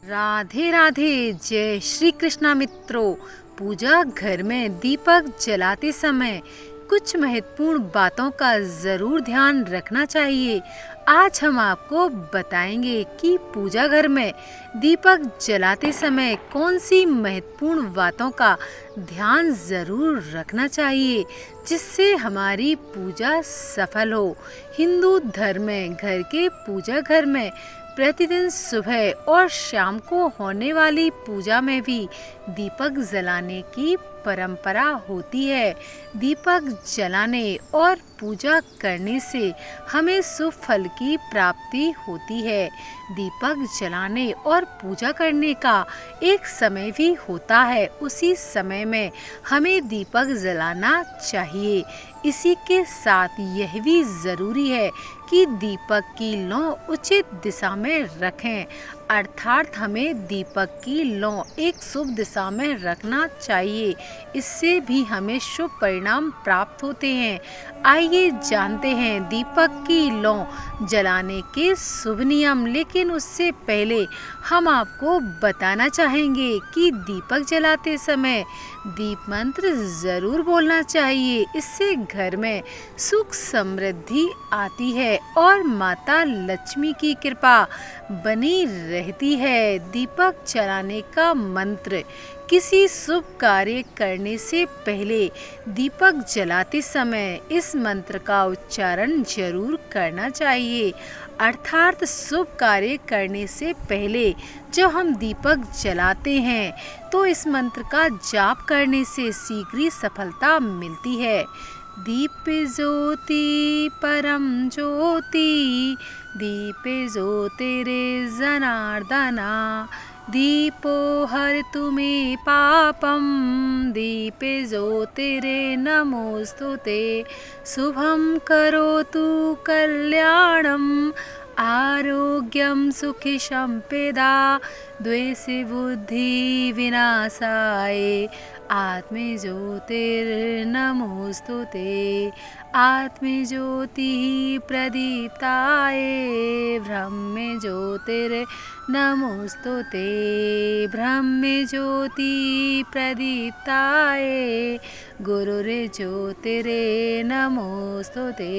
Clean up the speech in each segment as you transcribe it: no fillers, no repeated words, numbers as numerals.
राधे राधे। जय श्री कृष्णा मित्रों। पूजा घर में दीपक जलाते समय कुछ महत्वपूर्ण बातों का ज़रूर ध्यान रखना चाहिए। आज हम आपको बताएंगे कि पूजा घर में दीपक जलाते समय कौन सी महत्वपूर्ण बातों का ध्यान ज़रूर रखना चाहिए जिससे हमारी पूजा सफल हो। हिंदू धर्म में घर के पूजा घर में प्रतिदिन सुबह और शाम को होने वाली पूजा में भी दीपक जलाने की परंपरा होती है। दीपक जलाने और पूजा करने से हमें शुभ फल की प्राप्ति होती है। दीपक जलाने और पूजा करने का एक समय भी होता है, उसी समय में हमें दीपक जलाना चाहिए। इसी के साथ यह भी ज़रूरी है कि दीपक की लौ उचित दिशा में रखें, अर्थात हमें दीपक की लौ एक शुभ दिशा में रखना चाहिए। इससे भी हमें शुभ परिणाम प्राप्त होते हैं। आइए जानते हैं दीपक की लौ जलाने के शुभ नियम। लेकिन उससे पहले हम आपको बताना चाहेंगे कि दीपक जलाते समय दीप मंत्र ज़रूर बोलना चाहिए। इससे घर में सुख समृद्धि आती है और माता लक्ष्मी की कृपा बनी रहती है। दीपक जलाने का मंत्र। किसी शुभ कार्य करने से पहले दीपक जलाते समय इस मंत्र का उच्चारण जरूर करना चाहिए, अर्थात शुभ कार्य करने से पहले जब हम दीपक जलाते हैं तो इस मंत्र का जाप करने से शीघ्र ही सफलता मिलती है। दीप ज्योति परम ज्योति, दीप ज्योतिरे जनार्दना, दीपो हरतु मे पापम, दीपे ज्योतिरे नमोस्तुते, शुभं करोतु कल्याणम, आरोग्यम सुखी संपदा, द्वेषी बुद्धि विनाशाय, आत्मे ज्योतिर्नमोस्तुते, आत्मे ज्योति प्रदीप्ताय, ब्रह्मे ज्योतिर्नमोस्तुते, ब्रह्मे ज्योति प्रदीप्ताय, गुरुरे ज्योतिरे नमोस्तुते।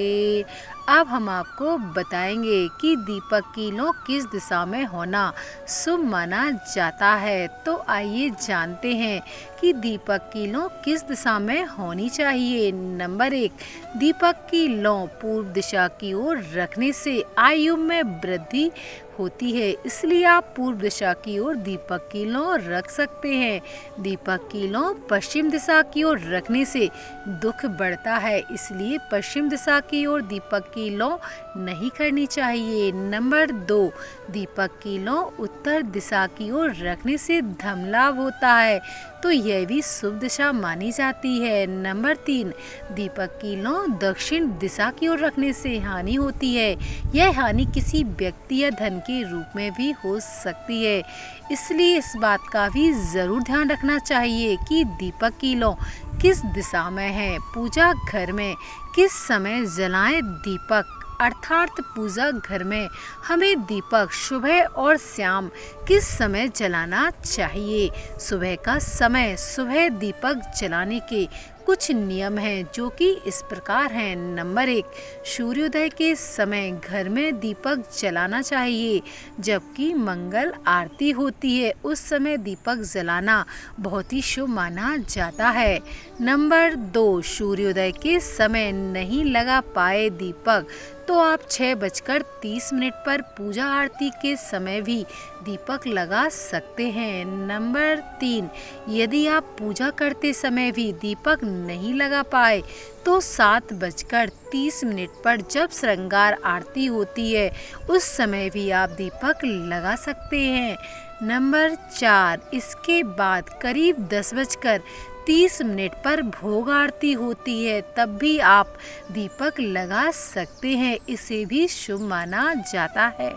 अब हम आपको बताएंगे कि दीपक की लौ किस दिशा में होना शुभ माना जाता है। तो आइए जानते हैं कि दीपक की लौ किस दिशा में होनी चाहिए। नंबर 1, दीपक की लौ पूर्व दिशा की ओर रखने से आयु में वृद्धि होती है, इसलिए आप पूर्व दिशा की ओर दीपक की लौ रख सकते हैं। दीपक की लौ पश्चिम दिशा की ओर रखने से दुख बढ़ता है, इसलिए पश्चिम दिशा की ओर दीपक की लौ नहीं करनी चाहिए। नंबर 2, दीपक की लौ उत्तर दिशा की ओर रखने से धन लाभ होता है, तो यह भी शुभ दिशा मानी जाती है। नंबर 3, दीपक की लौ दक्षिण दिशा की ओर रखने से हानि होती है। यह हानि किसी व्यक्ति या धन के रूप में भी हो सकती है, इसलिए इस बात का भी ज़रूर ध्यान रखना चाहिए कि दीपक की लौ किस दिशा में है। पूजा घर में किस समय जलाएं दीपक, अर्थात पूजा घर में हमें दीपक सुबह और शाम किस समय जलाना चाहिए। सुबह का समय। सुबह दीपक जलाने के कुछ नियम हैं जो कि इस प्रकार हैं। नंबर 1, सूर्योदय के समय घर में दीपक जलाना चाहिए, जबकि मंगल आरती होती है उस समय दीपक जलाना बहुत ही शुभ माना जाता है। नंबर 2, सूर्योदय के समय नहीं लगा पाए दीपक तो आप 6:30 पर पूजा आरती के समय भी दीपक लगा सकते हैं। नंबर 3, यदि आप पूजा करते समय भी दीपक नहीं लगा पाए तो 7:30 पर जब श्रृंगार आरती होती है उस समय भी आप दीपक लगा सकते हैं। नंबर 4, इसके बाद करीब 10:30 पर भोग आरती होती है, तब भी आप दीपक लगा सकते हैं, इसे भी शुभ माना जाता है।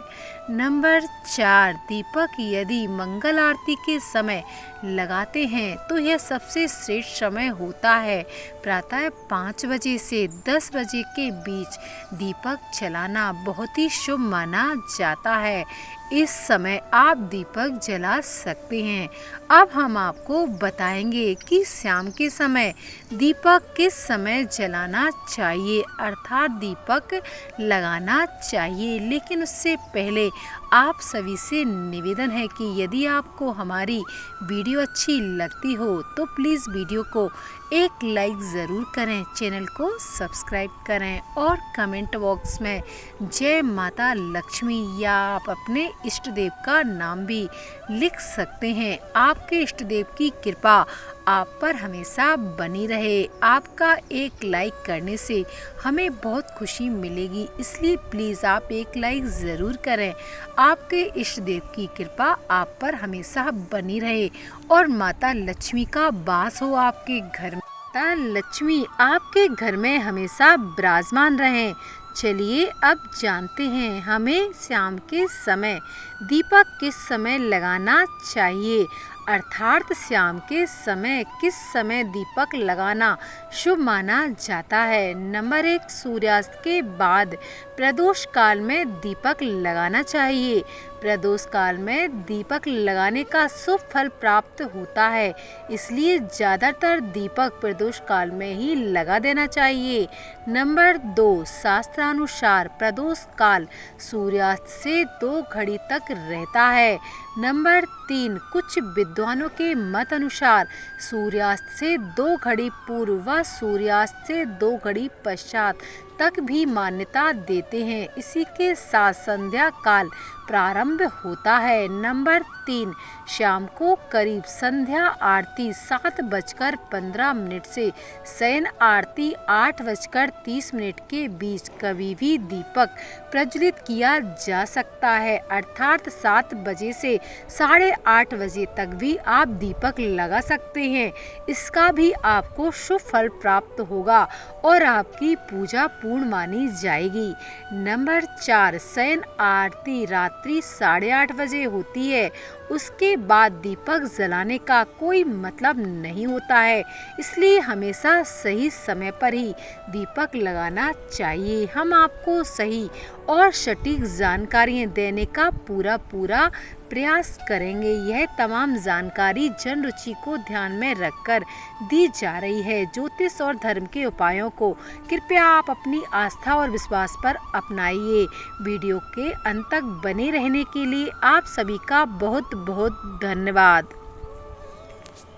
नंबर 4, दीपक यदि मंगल आरती के समय लगाते हैं तो यह सबसे श्रेष्ठ समय होता है। प्रातः 5 बजे से 10 बजे के बीच दीपक जलाना बहुत ही शुभ माना जाता है। इस समय आप दीपक जला सकते हैं। अब हम आपको बताएंगे कि शाम के समय दीपक किस समय जलाना चाहिए, अर्थात दीपक लगाना चाहिए। लेकिन उससे पहले आप सभी से निवेदन है कि यदि आपको हमारी वीडियो अच्छी लगती हो तो प्लीज़ वीडियो को एक लाइक ज़रूर करें, चैनल को सब्सक्राइब करें और कमेंट बॉक्स में जय माता लक्ष्मी या आप अपने इष्ट देव का नाम भी लिख सकते हैं। आपके इष्ट देव की कृपा आप पर हमेशा बनी रहे। आपका एक लाइक करने से हमें बहुत खुशी मिलेगी, इसलिए प्लीज़ आप एक लाइक ज़रूर करें। आपके इष्ट देव की कृपा आप पर हमेशा बनी रहे और माता लक्ष्मी का वास हो आपके घर में। माता लक्ष्मी आपके घर में हमेशा विराजमान रहें। चलिए अब जानते हैं हमें शाम के समय दीपक किस समय लगाना चाहिए, अर्थात शाम के समय किस समय दीपक लगाना शुभ माना जाता है। नंबर 1, सूर्यास्त के बाद प्रदोष काल में दीपक लगाना चाहिए। प्रदोष काल में दीपक लगाने का शुभ फल प्राप्त होता है, इसलिए ज़्यादातर दीपक प्रदोष काल में ही लगा देना चाहिए। नंबर 2, शास्त्रानुसार प्रदोष काल सूर्यास्त से 2 घड़ी तक रहता है। नंबर 3, कुछ विद्वानों के मत अनुसार सूर्यास्त से 2 घड़ी पूर्व व सूर्यास्त से 2 घड़ी पश्चात तक भी मान्यता देते हैं। इसी के साथ संध्या काल प्रारंभ होता है। नंबर 3, शाम को करीब संध्या आरती 7:15 से शयन आरती 8:30 के बीच कभी भी दीपक प्रज्वलित किया जा सकता है, अर्थात 7 बजे से 8:30 बजे तक भी आप दीपक लगा सकते हैं। इसका भी आपको शुभ फल प्राप्त होगा और आपकी पूजा पूर्ण मानी जाएगी। नंबर 4, शयन आरती रात्रि 8:30 बजे होती है। उसके बाद दीपक जलाने का कोई मतलब नहीं होता है, इसलिए हमेशा सही समय पर ही दीपक लगाना चाहिए। हम आपको सही और सटीक जानकारियाँ देने का पूरा प्रयास करेंगे। यह तमाम जानकारी जन रुचि को ध्यान में रखकर दी जा रही है। ज्योतिष और धर्म के उपायों को कृपया आप अपनी आस्था और विश्वास पर अपनाइए। वीडियो के अंत तक बने रहने के लिए आप सभी का बहुत बहुत धन्यवाद।